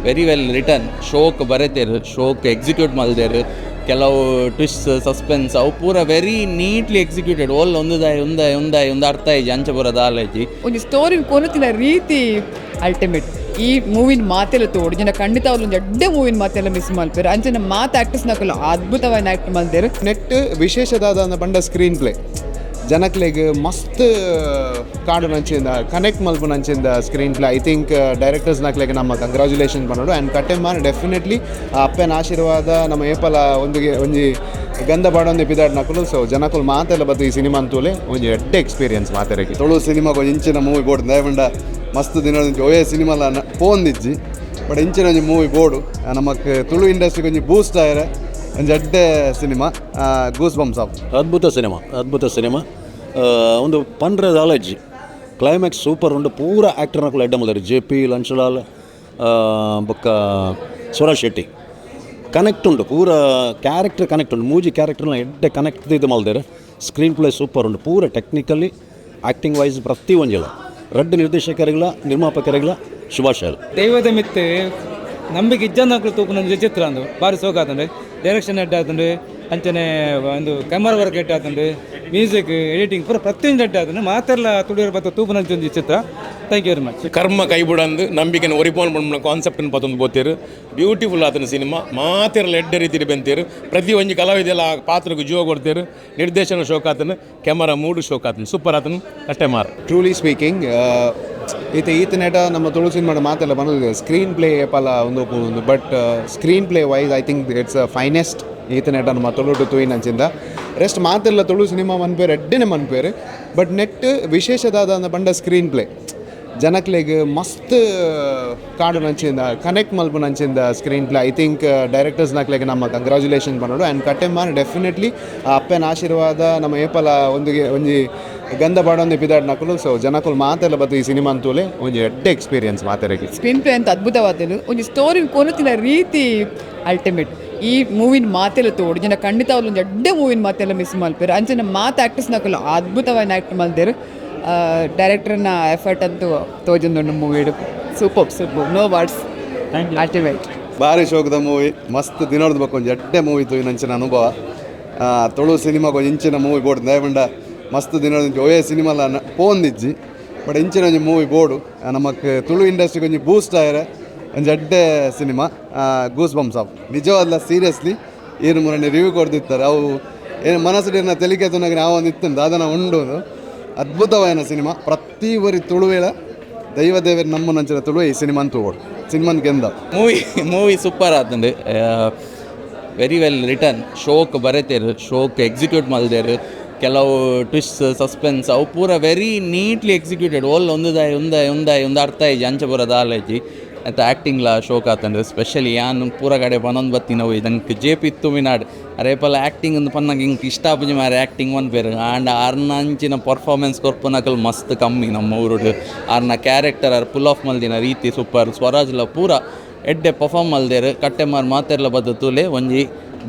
Very well written. ಶೋಕ್ ಬರೆತೇರು, ಶೋಕ್ ಎಕ್ಸಿಕ್ಯೂಟ್ ಮಾಡಿದೇರು. ಕೆಲವು ಟ್ವಿಸ್ಟ್ ಸಸ್ಪೆನ್ಸ್ ಅವು ಪೂರ ವೆರಿ ನೀಟ್ಲಿ ಎಕ್ಸಿಕ್ಯೂಟೆಡ್. ಓಲ್ ಒಂದು ಅರ್ಥ ಐಜಿ ಅಂಚ ಪೂರ ದಾಲೈಜಿ ಒಂದು ಸ್ಟೋರಿ ಕೊನತಿನ ರೀತಿ ಅಲ್ಟಿಮೇಟ್. ಈ ಮೂವಿನ ಮಾತೆಲ್ಲ ತೋಡು ಜನ ಖಂಡಿತ ಅವ್ರು ಒಂದು ಎಡ್ಡೆ ಮೂವಿನ ಮಾತೆಲ್ಲ ಮಿಸ್ ಮಾಡ್ತಾರೆ. ಅಂಚನೆ ಮಾತು ಆ್ಯಕ್ಟರ್ಸ್ ನಕಲು ಅದ್ಭುತವಾಗಿ ಆ್ಯಕ್ಟ್ ಮಾಡ್ತಾರೆ. ನೆಟ್ ವಿಶೇಷದಾದ ಬಂಡ ಸ್ಕ್ರೀನ್ ಪ್ಲೇ ಜನಕ್ಲೆಗ್ ಮಸ್ತ್ ಕಾಡು ನಂಚಿಂದ ಕನೆಕ್ಟ್ ಮಲ್ಪು ನಂಚಿಂದ screenplay. I think directors ನಕ್ಲೆಗ್ ನಮ್ಮ ಕಂಗ್ರಾಚುಲೇಷನ್ ಪನ್ನೋಡು. ಆ್ಯಂಡ್ ಕಟ್ಟೆಮಾರ್ ಡೆಫಿನೆಟ್ಲಿ ಅಪ್ಪನ ಆಶೀರ್ವಾದ ನಮ್ಮ ಏಪಲ ಒಂಜಿ ಗಂಧ ಬಾಡೊಂದು ಎಪಿದಾಡ್ ನಕಲು. ಸೊ ಜನಕುಲು ಮಾತೆಲ್ಲ ಬತ್ತು ಈ ಸಿನಿಮಾ ಅಂತೂಲೆ ಒಂಜಿ ಎಡ್ಡೆ ಎಕ್ಸ್ಪೀರಿಯನ್ಸ್ ಮಾತೆರಗಿ ತುಳು ಸಿನಿಮಾ ಇಂಚಿನ ಮೂವಿ ಬೋರ್ಡು ದಯವಂಡ ಮಸ್ತ್ ದಿನ ಒಯ್ಯ ಸಿನಿಮಾಲ ಪೋಂದಿಜ್ಜಿ ಬಟ್ ಇಂಚಿನ ಒಂಜಿ ಮೂವಿ ಬೋರ್ಡು ನಮಕ್ ತುಳು ಇಂಡಸ್ಟ್ರಿಗೆ ಒಂಜಿ ಬೂಸ್ಟ್ ಆಯ್ರೆ ಒಂದು ಎಡ್ಡೆ ಸಿನಿಮಾ. ಗೂಸ್ ಬಂಪ್ಸ್ ಆಫ್ ಅದ್ಭುತ ಸಿನಿಮಾ ಒಂದು ಪಂಡ್ರೆ ದಾಲಜ್ಜಿ ಕ್ಲೈಮ್ಯಾಕ್ಸ್ ಸೂಪರ್ ಉಂಡು. ಪೂರ ಆ್ಯಕ್ಟರ್ನಕ್ಕೂ ಎಡ್ಡೆ ಮುಲ್ದಾರೆ. JP ಲಂಚಲಾಲ್ ಬೊಕ್ಕ ಸ್ವರಾಜ್ ಶೆಟ್ಟಿ ಕನೆಕ್ಟ್ ಉಂಡು. ಪೂರ ಕ್ಯಾರೆಕ್ಟರ್ ಕನೆಕ್ಟ್ ಉಂಡು. ಮೂಜಿ ಕ್ಯಾರೆಕ್ಟರ್ನ ಎಡ್ಡೆ ಕನೆಕ್ಟ್ ಇದು ಮಲ್ದಾರೆ. ಸ್ಕ್ರೀನ್ ಪ್ಲೇ ಸೂಪರ್ ಉಂಡು. ಪೂರ ಟೆಕ್ನಿಕಲಿ ಆ್ಯಕ್ಟಿಂಗ್ ವೈಸ್ ಪ್ರತಿ ಒಂಜಿಲ್ಲ ರೆಡ್ ನಿರ್ದೇಶಕರಿಗಳ ನಿರ್ಮಾಪಕರಿಗಳ ಶುಭಾಶಯ. ದೈವದ ಮಿತ್ತೆ ನಂಬಿಕೆ ಇಜ್ಜಂದು ತೂಪು ನನ್ನ ಚಿತ್ರ ಅಂದು ಭಾರಿ ಸೋಕಾತಂಡೆ. ಡೈರೆಕ್ಷನ್ ಎಡ್ ಆತಂಡೆ ಅಂಚನೆ ಒಂದು ಕ್ಯಾಮರಾ ವರ್ಕ್ ಎಡ್ ಆತಂಡೆ ಮ್ಯೂಸಿಕ್ ಎಡಿಟಿಂಗ್ ಪೂರ ಪ್ರತಿಯೊಂದು ಎಡ್ ಆತಂಡೆ ಮಾತೆಲ್ಲ ತುಳಿಯೋರು ಬತ್ತ ತೂಪು ನಂಚೊಂದು ಚಿತ್ರ. Thank you very much. ಕರ್ಮ ಕೈಬಿಡಂದು ನಂಬಿಕೆನ ಒರಿಪೋನ್ ಬಂದು ಕಾನ್ಸೆಪ್ಟನ್ನು ಪತ್ತೊಂದು ಬೋತೇರು. ಬ್ಯೂಟಿಫುಲ್ ಆತನ ಸಿನಿಮಾ ಮಾತೆಲ್ಲ ಎಡ್ಡೆ ರೀತಿ ಬೆಂತೇರು. ಪ್ರತಿ ಒಂಜಿ ಕಲಾವಿದೆಲ್ಲ ಆ ಪಾತ್ರಕ್ಕೆ ಜೀವ ಕೊಡ್ತೇರು. ನಿರ್ದೇಶನ ಶೋಕ್ ಆತನು, ಕ್ಯಾಮರಾ ಮೂಡು ಶೋಕ್ ಆತನು. ಸೂಪರ್ ಆತನು ಕಟ್ಟೆಮಾರ್. ಟ್ರೂಲಿ ಸ್ಪೀಕಿಂಗ್ ಈತನೇಟ ನಮ್ಮ ತುಳು ಸಿನಿಮಾದ ಮಾತೆಲ್ಲ ಬಂದಿದೆ. ಸ್ಕ್ರೀನ್ ಪ್ಲೇ ಪಲ ಒಂದು but screenplay wise I think it's finest ಈತನೇಟ ನಮ್ಮ ತುಳು ತೂಯಿನಂಚಿಂದ. ರೆಸ್ಟ್ ಮಾತೆಲ್ಲ ತುಳು ಸಿನಿಮಾ ಮನ್ಪೇರು ಎಡ್ಡೆನೆ ಮನ್ಪೇರು. ಬಟ್ ನೆಟ್ ವಿಶೇಷದಾದ ಬಂಡ ಸ್ಕ್ರೀನ್ ಪ್ಲೇ ಜನಕ್ಲೆಗ್ ಮಸ್ತ್ ಕಾಡು ನಂಚಿಂದ ಕನೆಕ್ಟ್ ಮಲ್ಪು ನಂಚಿಂದ screenplay. I think directors ನಕ್ಲೆಗ್ ನಮ್ಮ ಕಂಗ್ರಾಚುಲೇಷನ್ ಪನ್ನೋಡು. ಆ್ಯಂಡ್ ಕಟ್ಟೆಮಾರ್ ಡೆಫಿನೆಟ್ಲಿ ಅಪ್ಪನ ಆಶೀರ್ವಾದ ನಮ್ಮ ಏಪಲ ಒಂಜಿ ಗಂಧ ಬಾಡೊಂದು ಎಪಿದಾಡ್ ನಕಲು. ಸೊ ಜನಕುಲು ಮಾತೆಲ್ಲ ಬತ್ತು ಈ ಸಿನಿಮಾ ಅಂತೂಲೆ ಒಂಜಿ ಎಡ್ಡೆ ಎಕ್ಸ್ಪೀರಿಯನ್ಸ್ ಮಾತೆರಗಿ. ಸ್ಕ್ರೀನ್ ಪ್ಲೇ ಅಂತ ಅದ್ಭುತವಾದನು. ಒಂದು ಸ್ಟೋರಿ ಕೊನತಿನ ರೀತಿ ಅಲ್ಟಿಮೇಟ್. ಈ ಮೂವಿನ ಮಾತೆಲ್ಲ ತೋಡು ಜನ ಖಂಡಿತ ಅವ್ರು ಒಂದು ಎಡ್ಡೆ ಮೂವಿನ ಮಾತೆಲ್ಲ ಮಿಸ್ ಮಾಡ್ತಾರೆ. ಅಂಚನೆ ಮಾತು ಆ್ಯಕ್ಟರ್ಸ್ ನಕಲು ಅದ್ಭುತವಾಗಿ ಆ್ಯಕ್ಟ್ ಮಾಡ್ತಾರೆ. ಡೈರೆಕ್ಟರ್ನ ಎಫರ್ಟ್ ಅಂತೂ ತೋಜೊಂದು movie super no words ultimate. ಭಾರಿ ಶೋಕದ ಮೂವಿ ಮಸ್ತ್ ದಿನೋಡ್ದು ಬೇಕು ಒಂದು ಎಡ್ಡೆ ಮೂವಿ ತೂಯಿ ನಂಚಿನ ಅನುಭವ. ತುಳು ಸಿನಿಮಾಗೆ ಇಂಚಿನ ಮೂವಿ ಬೋರ್ಡು ದಯವಂಡ ಮಸ್ತ್ ದಿನೋಡು ಒಯ್ಯ ಸಿನಿಮಾಲ ಪೋಂದಿಜ್ಜಿ ಬಟ್ ಇಂಚಿನ ಒಂಜಿ ಮೂವಿ ಬೋರ್ಡು ನಮಕ್ ತುಳು ಇಂಡಸ್ಟ್ರಿಗೆ ಒಂಜಿ ಬೂಸ್ಟ್ ಆಯ್ರೆ ಒಂದು ಎಡ್ಡೆ ಸಿನಿಮಾ. ಗೂಸ್ ಬಂಪ್ಸ್ ಆಫ್ ನಿಜವಾದ ಸೀರಿಯಸ್ಲಿ ಏನು ಮೊನ್ನೆ ರಿವ್ಯೂ ಕೊಡ್ತಿರ್ತಾರೆ ಅವು ಏನು ಮನಸ್ಸು ತೆಲಿಕೆ ತುನಾಗ ನಾವು ಒಂದು ಇತ್ತು ಅದನ್ನು ಉಂಡು ಅದ್ಭುತವಾದ ಸಿನಿಮಾ. ಪ್ರತಿ ಬರಿ ತುಳುವೇಳ ದೈವದೇವರ ನಮ್ಮ ನಂಚಿನ ತುಳುವೆ ಈ ಸಿನಿಮಾ ಅಂತ ಓಡು ಸಿನಿಮಾನ್ ಗೆಂದ ಮೂವಿ ಸೂಪರ್ ಆತಂಡು. Very well written. ಶೋಕ್ ಬರೆತೇರು, ಶೋಕ್ ಎಕ್ಸಿಕ್ಯೂಟ್ ಮಾಡಿದೇರು. ಕೆಲವು ಟ್ವಿಸ್ಟ್ ಸಸ್ಪೆನ್ಸ್ ಅವು ಪೂರ ವೆರಿ ನೀಟ್ಲಿ ಎಕ್ಸಿಕ್ಯೂಟೆಡ್. ಓಲ್ ಒಂದು ಅರ್ಥ ಐಜಿ ಅಂಚ ಪೂರ ದಾಲೈಜಿ ಆಯ್ತು. ಆ್ಯಕ್ಟಿಂಗ್ಲ ಶೋಕ್ ಆತಂಡು. ಸ್ಪೆಷಲಿ ಯಾನು ಪೂರ ಕಡೆ ಪನ್ನೊಂದು ಬತ್ತಿ ನಾವು ಇದಕ್ಕೆ JP ತುಮಿನಾಡು ಅರೇಪಲ್ಲ ಆ್ಯಕ್ಟಿಂಗ್ ಒಂದು ಪನ್ನಾಗ ಹಿಂಗೆ ಇಷ್ಟ ಪುಜಿ ಮಾರೆ ಆ್ಯಕ್ಟಿಂಗ್ ಒಂದು ಬೇರೆ. ಆ್ಯಂಡ್ ಆರ್ನಂಚಿನ ಪರ್ಫಾರ್ಮೆನ್ಸ್ ಕೊರ್ಪನಕಲ್ ಮಸ್ತ್ ಕಮ್ಮಿ ನಮ್ಮ ಊರುಡು. ಆರ್ನ ಕ್ಯಾರೆಕ್ಟರ್ ಪುಲ್ ಆಫ್ ಮಲ್ದಿನ ರೀತಿ ಸೂಪರ್. ಸ್ವರಾಜ್ಲ ಪೂರ ಎಡ್ಡೆ ಪರ್ಫಾರ್ಮ್ ಮಲ್ದೇರು. ಕಟ್ಟೆಮಾರ್ ಮಾತೆಲ್ಲ ಬದುತೂಲೆ ಒಂಜಿ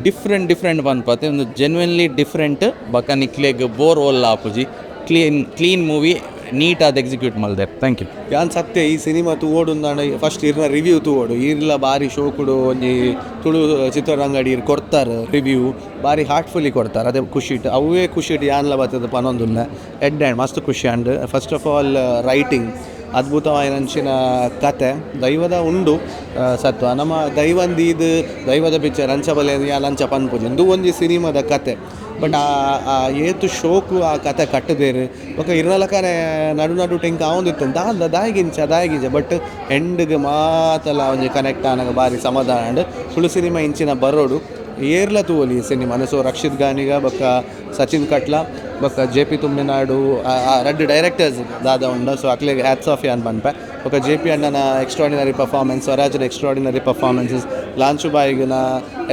ಡಿಫ್ರೆಂಟ್ ಬಂದ್ಪತ್ತೆ ಒಂದು ಜೆನ್ಯನ್ಲಿ ಡಿಫ್ರೆಂಟ್ ಬಕ ನಿಕ್ಲೆಗ್ ಬೋರ್ ಓಲ್ಲ ಆಪುಜಿ. ಕ್ಲೀನ್ ಮೂವಿ ನೀಟಾದ ಎಕ್ಸಿಕ್ಯೂಟ್ ಮಲ್ದೇರು. Thank you. ಯಾನ್ ಸತ್ಯ ಈ ಸಿನಿಮಾ ತೂವೋಡು ಫಸ್ಟ್ ಇರ್ನ ರಿವ್ಯೂ ತೂವೋಡು ಇರ್ಲ ಭಾರಿ ಶೋಕುಡು ಒಂಜಿ ತುಳು ಚಿತ್ರರಂಗಡಿ ಕೊಡ್ತಾರೆ ರಿವ್ಯೂ ಭಾರಿ ಹಾರ್ಟ್ಫುಲ್ಲಿ ಕೊಡ್ತಾರೆ. ಅದೇ ಖುಷಿ ಇಟ್ಟು ಅವೇ ಖುಷಿ ಇಟ್ಟು ಯಾನ್ಲ ಬರ್ತದೆ ಪನ್ನೊಂದುಲ್ಲ ಎಡ್ ಮಸ್ತ್ ಖುಷಿ. And first of all writing ಅದ್ಭುತವಾಯಿನಂಚಿನ ಕತೆ ದೈವದ ಉಂಡು ಸತ್ವ ನಮ್ಮ ದೈವಂದಿದು ದೈವದ ಪಿಕ್ಚರ್ ಅಂಚಬಲೆ ಲಂಚ ಪನ್ಪುಜಿ ಇಂದು ಒಂಜಿ ಸಿನಿಮಾದ ಕತೆ. ಬಟ್ ಏತು ಶೋಕು ಆ ಕತೆ ಕಟ್ಟದೇರು ಬೊಕ ಇರ್ನಲಕನೆ ನಡು ಟೆಂಕ್ ಆವೊಂದಿತ್ತು ದಾಯಿಗಿಂಚ ಬಟ್ ಎಂಡ್ಗೆ ಮಾತಲ್ಲ ಒಂಜಿ ಕನೆಕ್ಟ್ ಆನಾಗ ಭಾರಿ ಸಮಾಧಾನ. ಆ್ಯಂಡ್ ಸುಳು ಸಿನಿಮಾ ಇಂಚಿನ ಬರೋಡು ಏರ್ಲ ತೂವಲಿ ಸಿನಿಮಾ. ಸೊ ರಕ್ಷಿತ್ ಗಾನಿಗ ಬೊಕ್ಕ ಸಚಿನ್ ಕಟ್ಲ ಬೊಕ್ಕ JP ತುಮಿನಾಡು ರೆಡ್ ಡೈರೆಕ್ಟರ್ಸ್ ದಾದ ಉಂಡ. ಸೊ ಅಕ್ಲೆಗ್ ಹ್ಯಾಟ್ಸ್ ಆಫ್ ಯಾನ್ ಪನ್ಪೆ. ಬೊಕ್ಕ JP ಅಣ್ಣನ ಎಕ್ಸ್ಟ್ರಾಡಿನರಿ ಪರ್ಫಾರ್ಮೆನ್ಸ್, ಸ್ವರಾಜ್ನ ಎಕ್ಸ್ಟ್ರಾಡಿನರಿ ಪರ್ಫಾರ್ಮೆನ್ಸಸ್, ಲಾಂಚು ಬಾಯಿಗಿನ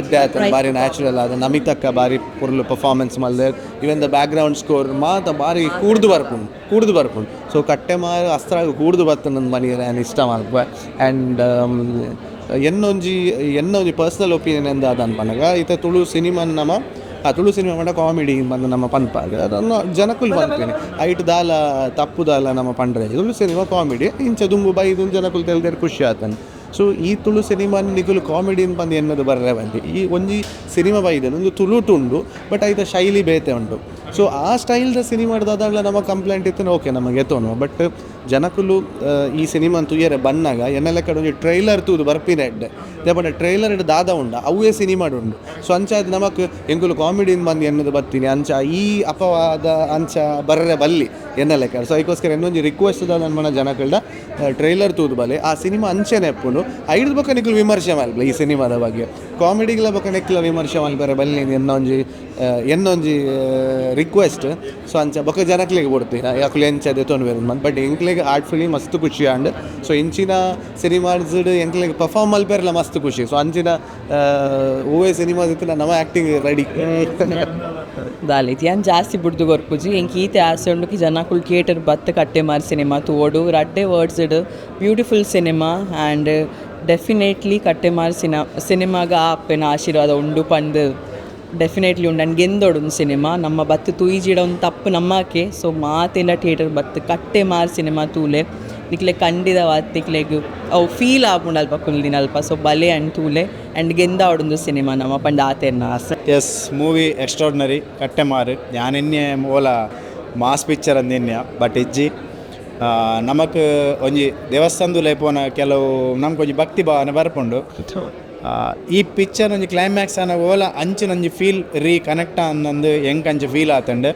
ಎಡ್ಡೆ ಆತ ಭಾರಿ ನ್ಯಾಚುರಲ್ ಆದ. ನಮಿತಕ್ಕ ಭಾರಿ ಪುರ್ಲು ಪರ್ಫಾರ್ಮೆನ್ಸ್ ಮಲ್ದೇರ್. ಇವನ್ ದ ಬ್ಯಾಕ್ಗ್ರೌಂಡ್ ಸ್ಕೋರ್ ಮಾತ ಭಾರಿ ಕೂಡ್ದು ಬರ್ಪುಂಡು. ಸೊ ಕಟ್ಟೆಮಾರು ಅಸ್ತ್ರಾಗ ಕೂಡ್ದು ಬರ್ತದೆ ನನ್ನ ಮನೆಗೆ ನಾನು ಇಷ್ಟ ಮಾಡ್ಬೆ. ಆ್ಯಂಡ್ ಎನ್ನೊಂಜಿ ಪರ್ಸ್ನಲ್ ಒಪಿನಿಯನ್ ಎಂದ ಅದನ್ನು ಪನಗ ಈತ ತುಳು ಸಿನಿಮಾ ನಮ್ಮ ತುಳು ಸಿನಿಮಾ ಮಾಡ ಕಾಮಿಡಿ ಬಂದು ನಮ್ಮ ಪನ್ಪಾಗ ಅದನ್ನು ಜನಕ್ಕೂ ಪನ್ಪೇನೆ ಐಟ್ ತಪ್ಪು ದಾಲ ನಮ್ಮ ಪಂಡ್ರೆ ತುಳು ಸಿನಿಮಾ ಕಾಮಿಡಿ ಇಂಚ ದುಂಬು ಬೈದು ಜನಕ್ಕೂ ತೆಲ್ದೇರು ಖುಷಿ ಆತನು. ಸೊ ಈ ತುಳು ಸಿನಿಮಾ ನಿಕುಲು ಕಾಮಿಡಿ ಪಂದು ಎನ್ನದು ಬರ್ರೆ ಬಂದು ಈ ಒಂಜಿ ಸಿನಿಮಾ ಬೈದನು ಒಂದು ತುಳುಟು ಉಂಡು ಬಟ್ ಐತ ಶೈಲಿ ಬೇತೆ ಉಂಟು. ಸೊ ಆ ಸ್ಟೈಲ್ದ ಸಿನಿಮಾಡ್ದು ಅದಾಗಲ ನಮ್ಮ ಕಂಪ್ಲೇಂಟ್ ಇತ್ತು ಓಕೆ ನಮಗೆ ಎತ್ತೋನು ಬಟ್ ಜನಕುಲು ಈ ಸಿನಿಮಾ ತುಯ್ಯರೆ ಬನ್ನಾಗ ಎನ್ನೆಲ್ಲ ಕಡೆ ಒಂದು ಟ್ರೈಲರ್ ತೂದು ಬರ್ಪಿನ ಎಡ್ಡೆ ದೇಪಂಡ ಟ್ರೈಲರ್ ಇಡ್ ದಾದ ಉಂಡ ಅವೇ ಸಿನಿಮಾ ಉಂಡು. ಸೊ ಅಂಚಾದ ನಮಕ್ ಎಂಕುಲು ಕಾಮಿಡಿನ ಬಂದು ಎನ್ನದು ಬರ್ತೀನಿ ಅಂಚ ಈ ಅಪವಾದ ಅಂಚ ಬರ್ರೆ ಬಲ್ಲಿ ಎನ್ನಲ್ಲ ಕಡೆ. ಸೊ ಅದಕ್ಕೋಸ್ಕರ ಇನ್ನೊಂದು ರಿಕ್ವೆಸ್ಟ್ ಅದ ನನ್ನ ಮನ ಜನಕಲ್ದ ಟ್ರೈಲರ್ ತೂದು ಬಲೆ ಆ ಸಿನಿಮಾ ಅಂಚೆನೆ ಎಪ್ಪುಂಡು ಐದು ಬಕ್ಕ ನಿಕ್ಲು ವಿಮರ್ಶೆ ಮಲ್ಪಲ ಈ ಸಿನಿಮಾದ ಬಗ್ಗೆ ಕಾಮಿಡಿಗಳ ಬಕ್ಕ ನೆಕ್ಲ ವಿಮರ್ಶೆ ಮಲ್ಪರೆ ಬಲ್ಲಿ ಎನ್ನೊಂಜಿ ರಿಕ್ವೆಸ್ಟ್. ಸೊ ಅಂಚ ಬೊಕ್ಕ ಜನಕ್ಲಿಗೆ ಕೊಡ್ತೀನಿ ಯಾಕಲು ಎಂಚದೆ ತೊಂದು ಬಟ್ ಎಂಕ್ಲಿಗೆ ಆರ್ಟ್ಫುಲಿ ಮಸ್ತ್ ಖುಷಿ ಆಂಡ್ ಸೊ ಇಂಚಿನ ಸಿನಿಮಾಸ್ ಎಂಕ್ಲಿಗೆ ಪರ್ಫಾರ್ಮ್ ಮಲ್ಪೇರಲ್ಲ ಮಸ್ತ್ ಖುಷಿ. ಸೊ ಅಂಚಿನ ಓವೇ ಸಿನಿಮಾಸ್ ಇತ್ತು ನಮ್ಮ ಆ್ಯಕ್ಟಿಂಗ್ ರೆಡಿ ದಾಲಿತಿ ಏನು ಜಾಸ್ತಿ ಬಿಡ್ದು ಗೊರ್ಪುಜಿ ಎಂಕ್ ಈತೆ ಆಸೆ ಉಂಡು ಜನಕ್ಕುಲ್ ಥಿಯೇಟರ್ ಬತ್ತು ಕಟ್ಟೆಮಾರ್ ಸಿನಿಮಾ ತೋಡು ರಡ್ಡೆ ವರ್ಡ್ಸ್ ಇಡು beautiful cinema and definitely Kattemar ಸಿನಿಮಾಗ ಆಪೆನ ಆಶೀರ್ವಾದ ಉಂಡು ಪಂದು ಡೆಫಿನೆಟ್ಲಿ ಉಂಡು ನನಗೆ ಗೆಂದೊಡು ಸಿನಿಮಾ ನಮ್ಮ ಬತ್ತು ತೂಯಿಜಿಡ ಒಂದು ತಪ್ಪು ನಮ್ಮಕ್ಕೆ. ಸೊ ಮಾತೆಲ್ಲ ಥಿಯೇಟರ್ ಬತ್ತು ಕಟ್ಟೆಮಾರ್ ಸಿನಿಮಾ ತೂಲೆ ನಿಕ್ಲೆ ಖಂಡಿತವಾದ ನಿಕ್ಲೆಗ್ ಅವು ಫೀಲ್ ಆಪುಂಡು ಅಲ್ಪ ಕುಲ್ದಿನ ಅಲ್ಪ. ಸೊ ಬಲೆ ಅಂಡ್ ತೂಲೆ ಆ್ಯಂಡ್ ಗೆಂದ ಆಡೊಂದು ಸಿನಿಮಾ ನಮ್ಮ ಪಂಡ ಆತೆರ್ನ ಆಸೆ. ಎಸ್ ಮೂವಿ ಎಕ್ಸ್ಟ್ರಾರ್ಡಿನರಿ ಕಟ್ಟೆಮಾರು ಯಾನೆನ್ನೆ ಓಲ ಮಾಸ್ ಪಿಕ್ಚರ್ ಅಂದೆನ್ಯ ಬಟ್ ಇಜ್ಜಿ ನಮಕ್ ಒಂಜಿ ದೇವಸ್ಥಾನದ ಲೇಪೋನ ಕೆಲವು ನಮ್ಗೆ ಒಂಜಿ ಭಕ್ತಿ ಭಾವನೆ ಬರ್ಪುಂಡು. ಈ ಪಿಕ್ಚರ್ ಒಂಜಿ ಕ್ಲೈಮ್ಯಾಕ್ಸ್ ಅನ್ನ ಓಲ ಅಂಚಿನ ಒಂಜಿ ಫೀಲ್ ಕನೆಕ್ಟ್ ಅನ್ನೊಂದು ಹೆಂಗೆ ಅಂಚೆ ಫೀಲ್ ಆತಂಡು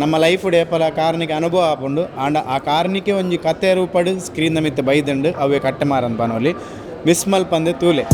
ನಮ್ಮ ಲೈಫ್ ಡೇಪಲ ಕಾರಣಿಗೆ ಅನುಭವ ಆಪುಂಡು ಆಂಡ ಆ ಕಾರಣಿಕೆ ಒಂಜಿ ಕತೆ ರೂಪಡು ಸ್ಕ್ರೀನ್ ಮಿತ್ತ ಬೈದಂಡು ಅವೇ ಕಟ್ಟೆಮಾರನ್ ಪನೋಲಿ ಮಿಸ್ ಮಲ್ಪಂದೆ ತೂಲೆ.